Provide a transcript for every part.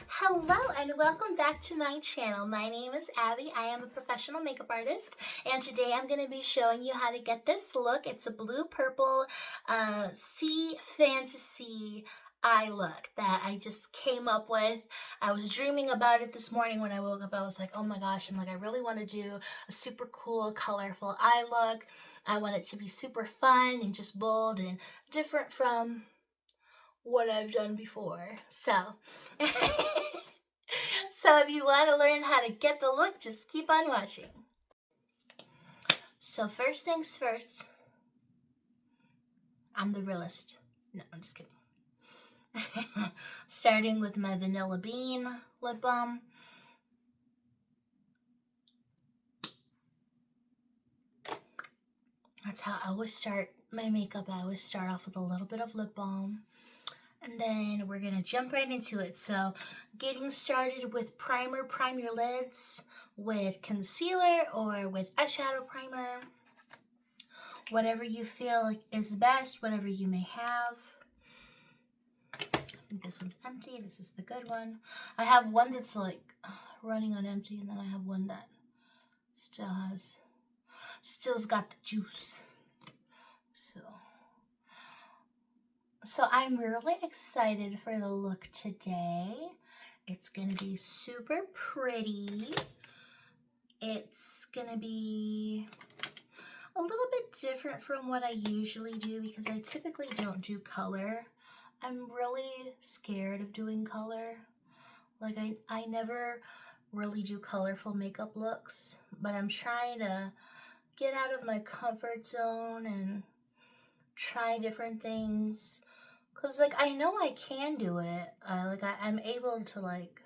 Hello and welcome back to my channel. My name is Abby. I am a professional makeup artist and today I'm going to be showing you how to get this look. It's a blue-purple sea fantasy eye look that I just came up with. I was dreaming about it this morning when I woke up. I was like, oh my gosh, I really want to do a super cool, colorful eye look. I want it to be super fun and just bold and different from what I've done before. So if you want to learn how to get the look, just keep on watching. So first things first, I'm the realist. No, I'm just kidding. Starting with my Vanilla Bean lip balm. That's how I always start my makeup. I always start off with a little bit of lip balm. And then we're going to jump right into it. So getting started with primer, prime your lids with concealer or with eyeshadow primer. Whatever you feel like is best, whatever you may have. I think this one's empty. This is the good one. I have one that's like running on empty, and then I have one that still's got the juice. So I'm really excited for the look today. It's gonna be super pretty. It's gonna be a little bit different from what I usually do because I typically don't do color. I'm really scared of doing color. Like I never really do colorful makeup looks, but I'm trying to get out of my comfort zone and try different things. Cause like I know I can do it. I'm able to like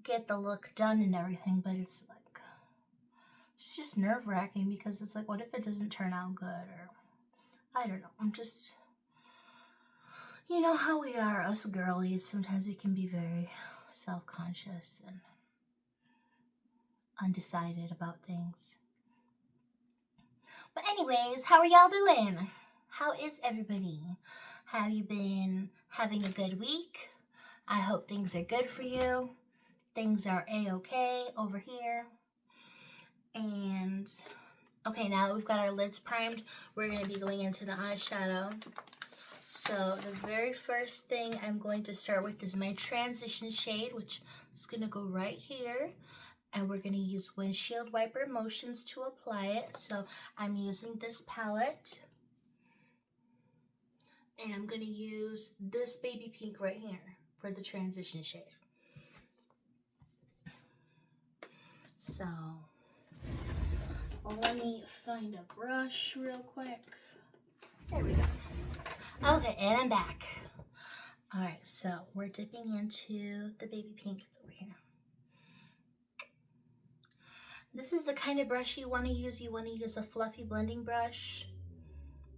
get the look done and everything, but it's just nerve-wracking because it's like, what if it doesn't turn out good? Or I don't know. I'm just, you know how we are, us girlies. Sometimes we can be very self-conscious and undecided about things. But anyways, how are y'all doing? How is everybody? Have you been having a good week? I hope things are good for you. Things are a-okay over here. And okay, now that we've got our lids primed, we're going to be going into the eyeshadow. So the very first thing I'm going to start with is my transition shade, which is going to go right here. And we're going to use windshield wiper motions to apply it. So I'm using this palette. And I'm going to use this baby pink right here for the transition shade. So let me find a brush real quick. There we go. Okay, and I'm back. All right, so we're dipping into the baby pink. It's over here. This is the kind of brush you want to use. You want to use a fluffy blending brush.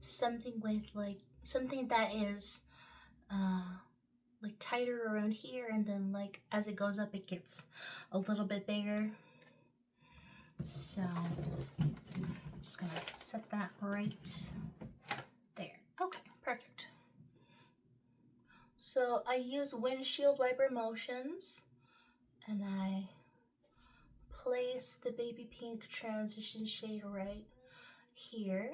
Something with something that is like tighter around here, and then like as it goes up, it gets a little bit bigger. So I'm just gonna set that right there. Okay, perfect. So I use windshield wiper motions, and I place the baby pink transition shade right here.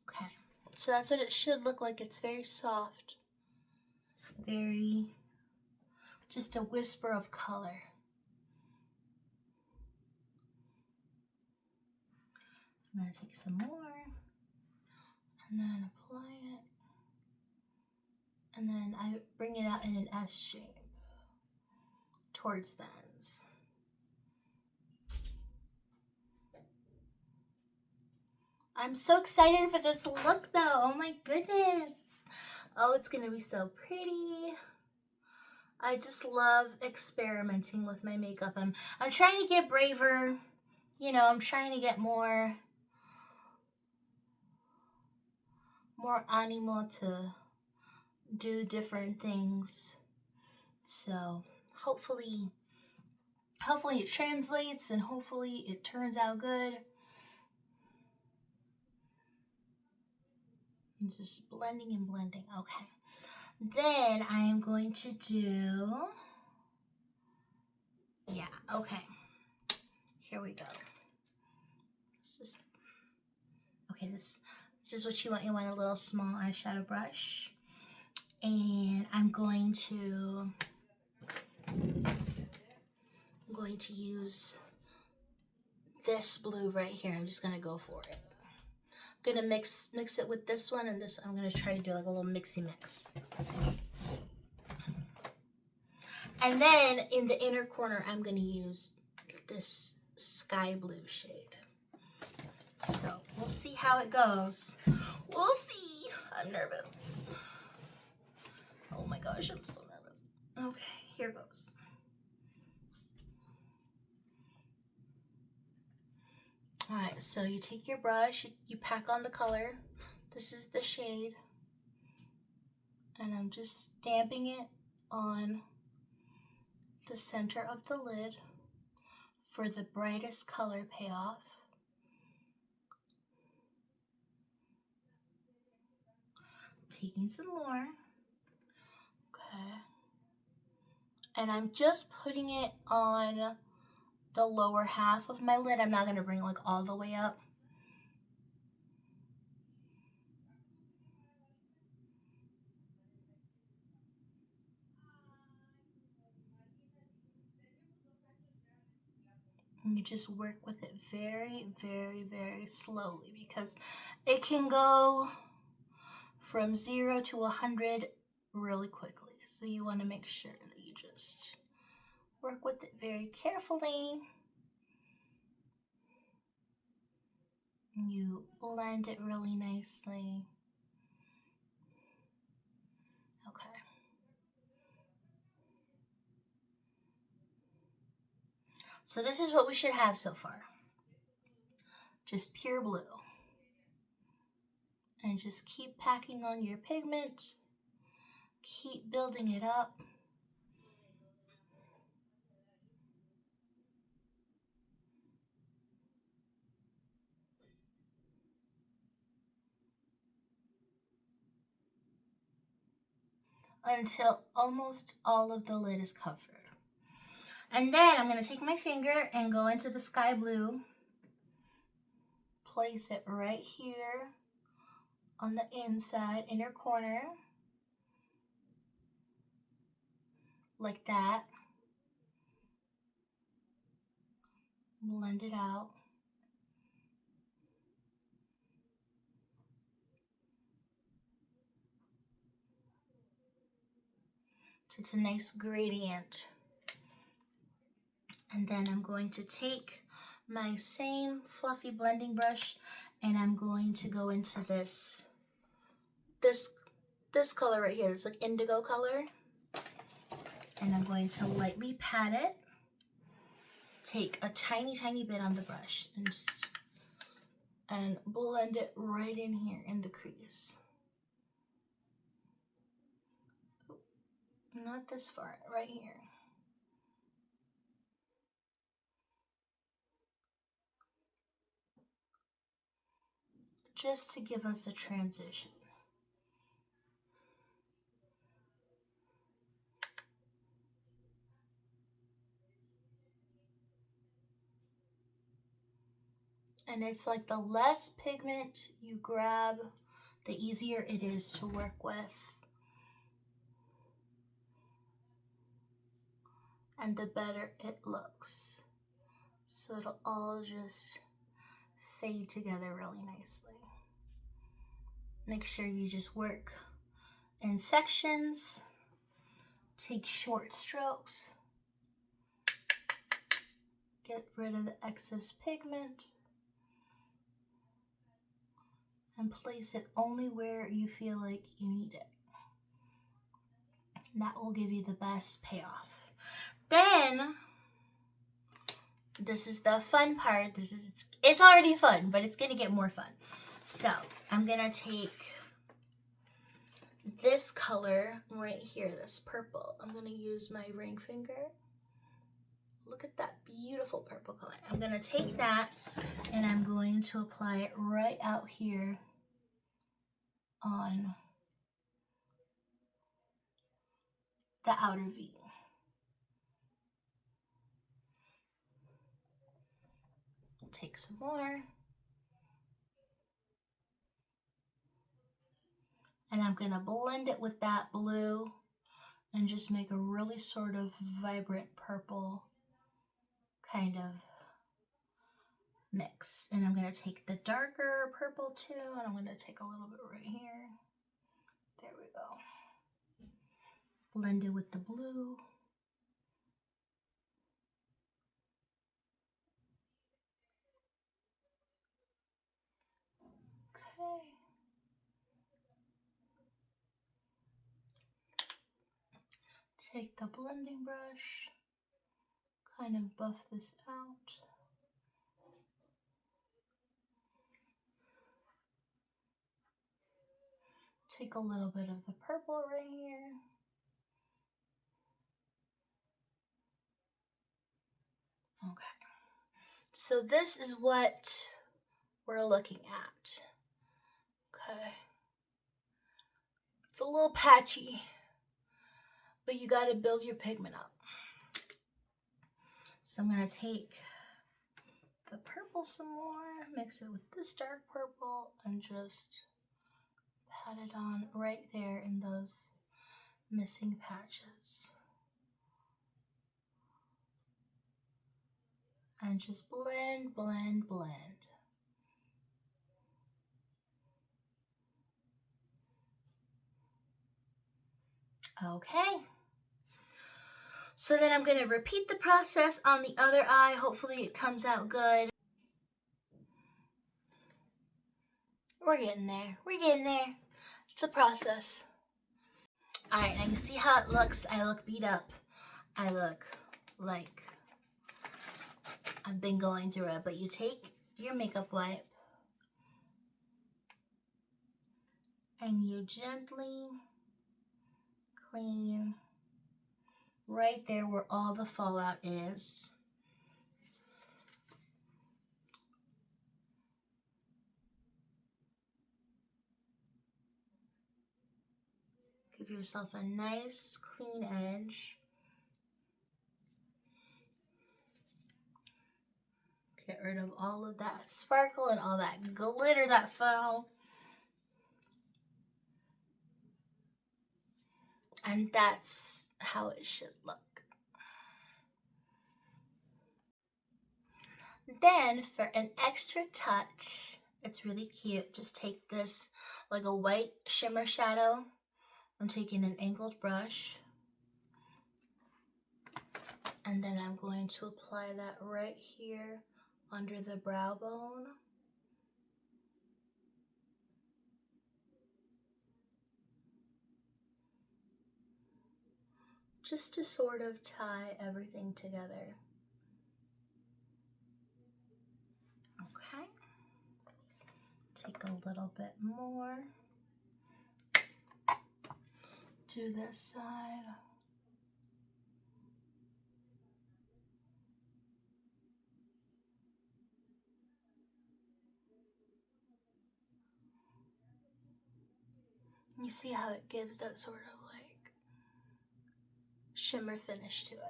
Okay, so that's what it should look like. It's very soft, very, just a whisper of color. I'm going to take some more and then apply it, and then I bring it out in an S shape towards the ends. I'm so excited for this look though. Oh my goodness. Oh, it's going to be so pretty. I just love experimenting with my makeup. I'm trying to get braver. You know, I'm trying to get more animo to do different things. So hopefully Hopefully it translates and hopefully it turns out good. I'm just blending and blending. Okay. Then I am going to do, yeah, okay. Here we go. This is what you want. You want a little small eyeshadow brush. And I'm going to use this blue right here. I'm just gonna go for it. I'm gonna mix it with this one and this one. I'm gonna try to do like a little mixy mix. And then in the inner corner, I'm gonna use this sky blue shade. So we'll see how it goes. We'll see. I'm nervous. Oh my gosh, I'm so nervous. Okay, here goes. All right, so you take your brush, you pack on the color. This is the shade. And I'm just stamping it on the center of the lid for the brightest color payoff. Taking some more. Okay. And I'm just putting it on the lower half of my lid. I'm not going to bring it like all the way up. And you just work with it very, very, very slowly because it can go from 0 to 100 really quickly. So you want to make sure that you just work with it very carefully. You blend it really nicely. Okay. So this is what we should have so far. Just pure blue. And just keep packing on your pigment. Keep building it up. Until almost all of the lid is covered. And then I'm going to take my finger and go into the sky blue. Place it right here on the inside, inner corner. Like that. Blend it out. So it's a nice gradient. And then I'm going to take my same fluffy blending brush and I'm going to go into this color right here. It's like indigo color. And I'm going to lightly pat it. Take a tiny, tiny bit on the brush and blend it right in here in the crease. Not this far, right here. Just to give us a transition. And it's like the less pigment you grab, the easier it is to work with. And the better it looks. So it'll all just fade together really nicely. Make sure you just work in sections. Take short strokes. Get rid of the excess pigment. And place it only where you feel like you need it. And that will give you the best payoff. Then, this is the fun part. It's already fun, but it's gonna get more fun. So, I'm gonna take this color right here, this purple. I'm gonna use my ring finger Look at that beautiful purple color. I'm gonna take that and I'm going to apply it right out here on the outer V. Take some more. And I'm gonna blend it with that blue and just make a really sort of vibrant purple kind of mix. And I'm gonna take the darker purple too, and I'm gonna take a little bit right here. There we go. Blend it with the blue. Okay. Take the blending brush, kind of buff this out. Take a little bit of the purple right here. Okay. So this is what we're looking at. Okay. It's a little patchy, but you got to build your pigment up. So I'm going to take the purple some more, mix it with this dark purple, and just pat it on right there in those missing patches. And just blend, blend, blend. Okay. So then I'm going to repeat the process on the other eye. Hopefully it comes out good. We're getting there. We're getting there. It's a process. Alright, now you see how it looks. I look beat up. I look like I've been going through it. But you take your makeup wipe and you gently clean right there where all the fallout is. Give yourself a nice clean edge. Get rid of all of that sparkle and all that glitter that fell. And that's how it should look. Then for an extra touch, it's really cute. Just take this like a white shimmer shadow. I'm taking an angled brush. And then I'm going to apply that right here under the brow bone. Just to sort of tie everything together. Okay. Take a little bit more. To this side. You see how it gives that sort of like shimmer finish to it.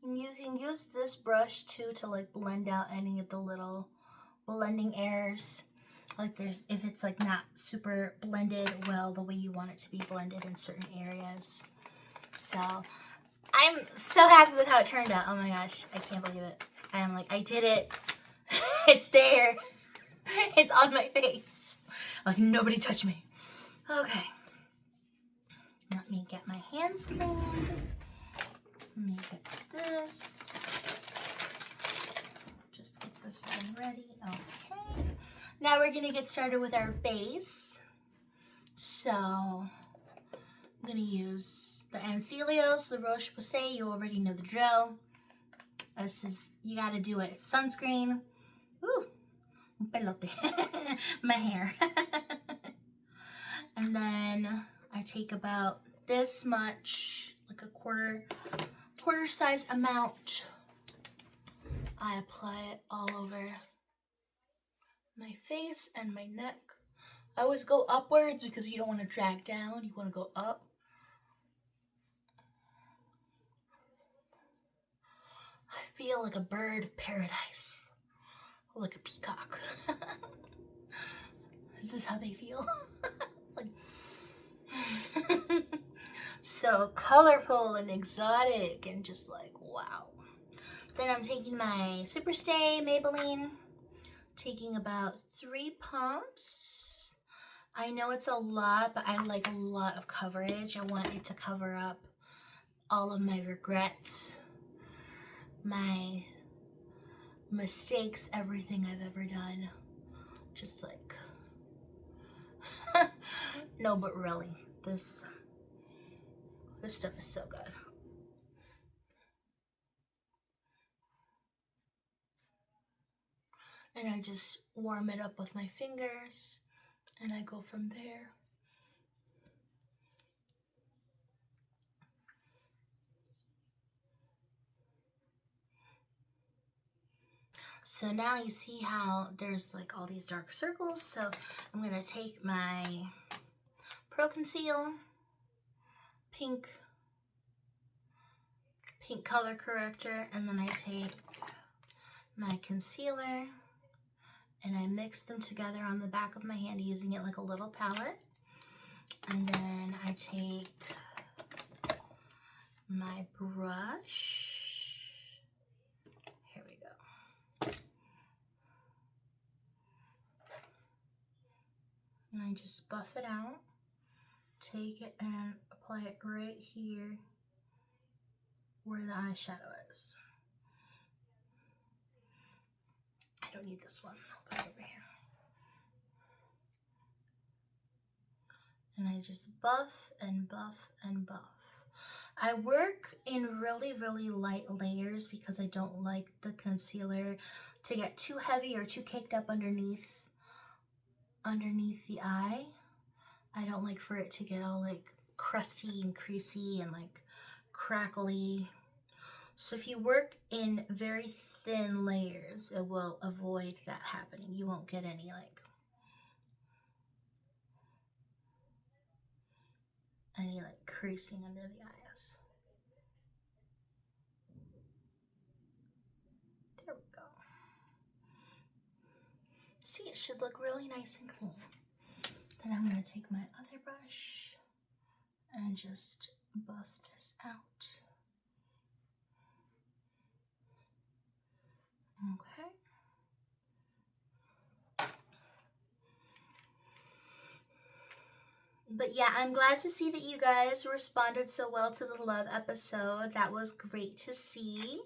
And you can use this brush too to like blend out any of the little blending errors. Like if it's like not super blended well the way you want it to be blended in certain areas. So I'm so happy with how it turned out. Oh my gosh, I can't believe it. I'm like, I did it. It's there. It's on my face. Like nobody touch me. Okay. Let me get my hands cleaned. Let me get this. Just get this one ready. Okay. Now we're going to get started with our base. So I'm going to use the Anthelios, the Roche Posay. You already know the drill. This is, you got to do it. Sunscreen. Ooh, un pelote. My hair. And then I take about this much, like a quarter size amount. I apply it all over my face and my neck. I always go upwards because you don't want to drag down, you want to go up. I feel like a bird of paradise, like a peacock. Is this how they feel? Like, so colorful and exotic and just like, wow. Then I'm taking my Superstay Maybelline, taking about 3 pumps. I know it's a lot, but I like a lot of coverage. I want it to cover up all of my regrets, my mistakes, everything I've ever done. Just like, no, but really, this stuff is so good. And I just warm it up with my fingers, and I go from there. So now you see how there's like all these dark circles. So I'm gonna take my Pro Conceal pink color corrector, and then I take my concealer and I mix them together on the back of my hand using it like a little palette. And then I take my brush. Here we go. And I just buff it out. Take it and apply it right here where the eyeshadow is. I don't need this one. I'll put it over here. And I just buff and buff and buff. I work in really, really light layers because I don't like the concealer to get too heavy or too caked up underneath the eye. I don't like for it to get all like crusty and creasy and like crackly. So if you work in very thin layers, it will avoid that happening. You won't get any like creasing under the eyes. There we go. See, it should look really nice and clean. Then I'm going to take my other brush and just buff this out. Okay. But yeah, I'm glad to see that you guys responded so well to the love episode. That was great to see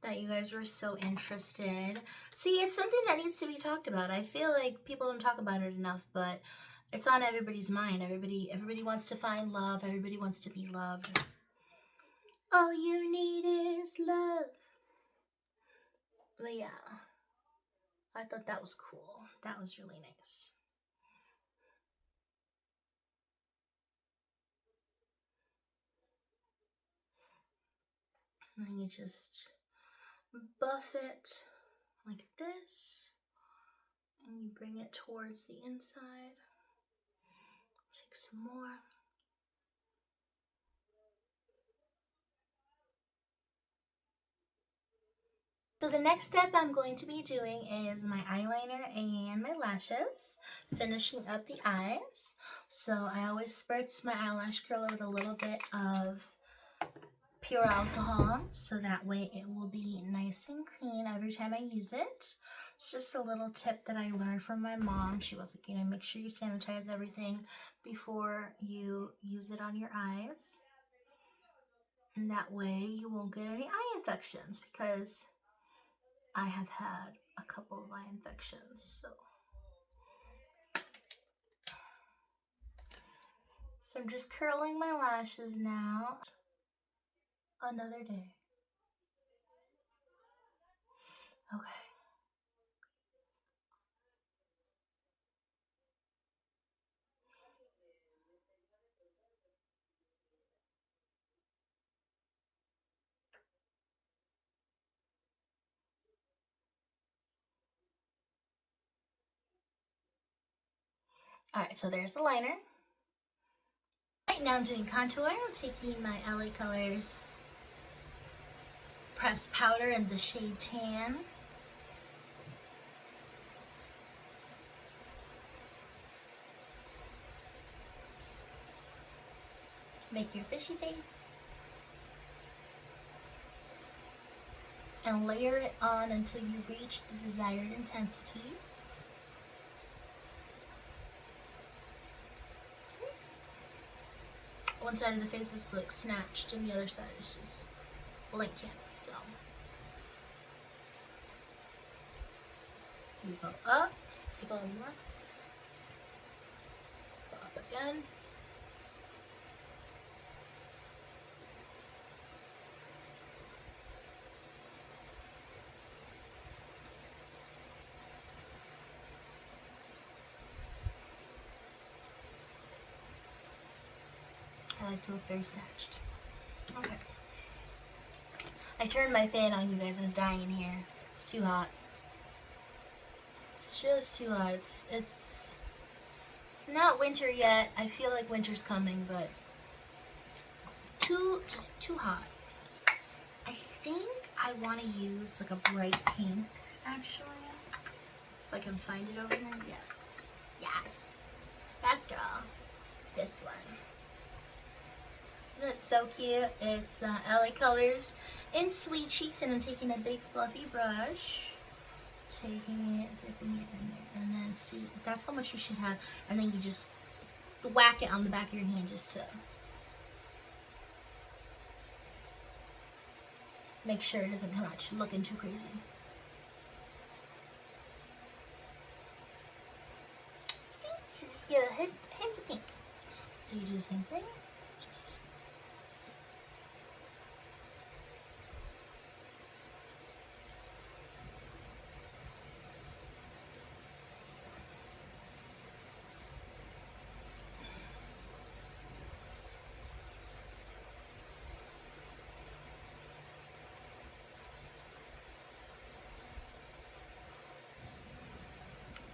that you guys were so interested. See, it's something that needs to be talked about. I feel like people don't talk about it enough, but it's on everybody's mind. Everybody wants to find love. Everybody wants to be loved. All you need is love. But yeah, I thought that was cool. That was really nice. And then you just buff it like this, and you bring it towards the inside. Take some more. So the next step I'm going to be doing is my eyeliner and my lashes, finishing up the eyes. So I always spritz my eyelash curler with a little bit of pure alcohol, so that way it will be nice and clean every time I use it. It's just a little tip that I learned from my mom. She was like, you know, make sure you sanitize everything before you use it on your eyes. And that way you won't get any eye infections, because I have had a couple of eye infections. So I'm just curling my lashes now. Another day. Okay. Alright, so there's the liner. Right now I'm doing contour. I'm taking my LA Colors pressed powder in the shade Tan. Make your fishy face. And layer it on until you reach the desired intensity. See? One side of the face is like snatched and the other side is just blank canvas. So you go up, take a little more, go up again. I like to look very snatched. Okay. I turned my fan on, you guys. I was dying in here. It's too hot. It's just too hot. It's not winter yet. I feel like winter's coming, but it's just too hot. I think I want to use like a bright pink, actually. If I can find it over here. Yes. Yes. Yes, girl. This one. Isn't it so cute? It's LA Colors in Sweet Cheeks, and I'm taking a big fluffy brush, taking it, dipping it in there, and then see, that's how much you should have, and then you just whack it on the back of your hand just to make sure it doesn't come out looking too crazy. See? So just get a hint of pink. So you do the same thing. Just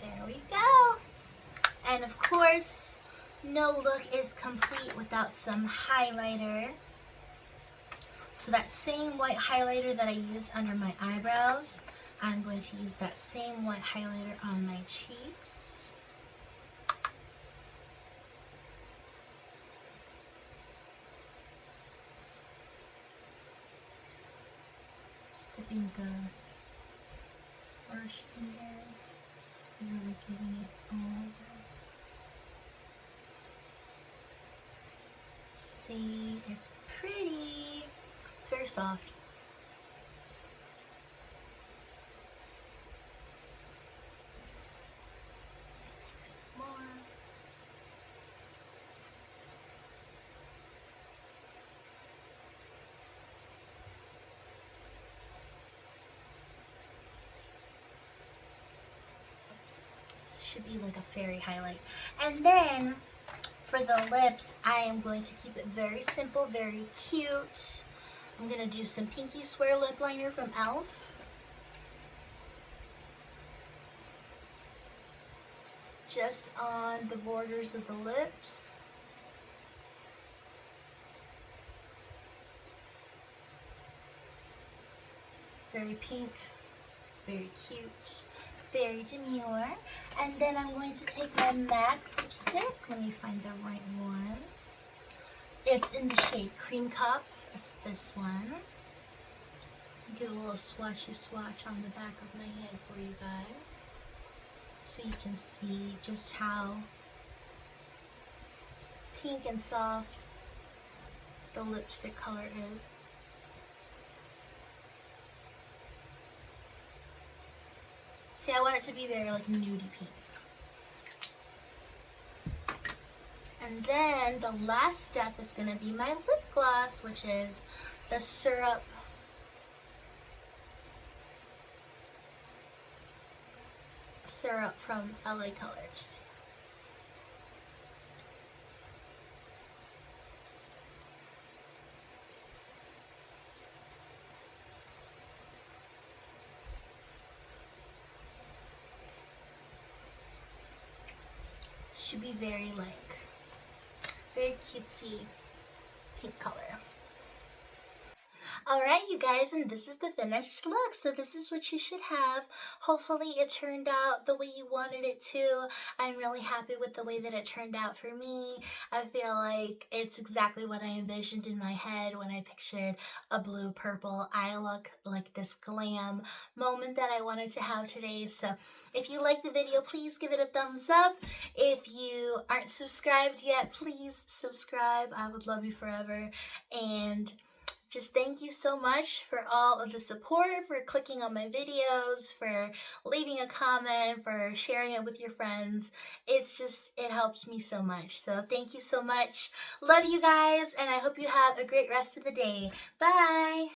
there we go. And of course, no look is complete without some highlighter. So that same white highlighter that I used under my eyebrows, I'm going to use that same white highlighter on my cheeks. Just dipping the brush in there, really getting it all over. See, it's pretty. It's very soft. Some more. This should be like a fairy highlight. And then for the lips, I am going to keep it very simple, very cute. I'm going to do some Pinky Swear lip liner from e.l.f. Just on the borders of the lips. Very pink, very cute, very demure. And then I'm going to take my MAC lipstick. Let me find the right one. It's in the shade Creme Cup. It's this one. Give a little swatchy swatch on the back of my hand for you guys, so you can see just how pink and soft the lipstick color is. See, I want it to be very like nudie pink. And then the last step is going to be my lip gloss, which is the syrup from LA Colors. to be very very cutesy pink color. Alright, you guys, and this is the finished look. So this is what you should have. Hopefully it turned out the way you wanted it to. I'm really happy with the way that it turned out for me. I feel like it's exactly what I envisioned in my head when I pictured a blue-purple eye look, like this glam moment that I wanted to have today. So if you liked the video, please give it a thumbs up. If you aren't subscribed yet, please subscribe. I would love you forever. And just thank you so much for all of the support, for clicking on my videos, for leaving a comment, for sharing it with your friends. It helps me so much. So thank you so much. Love you guys, and I hope you have a great rest of the day. Bye!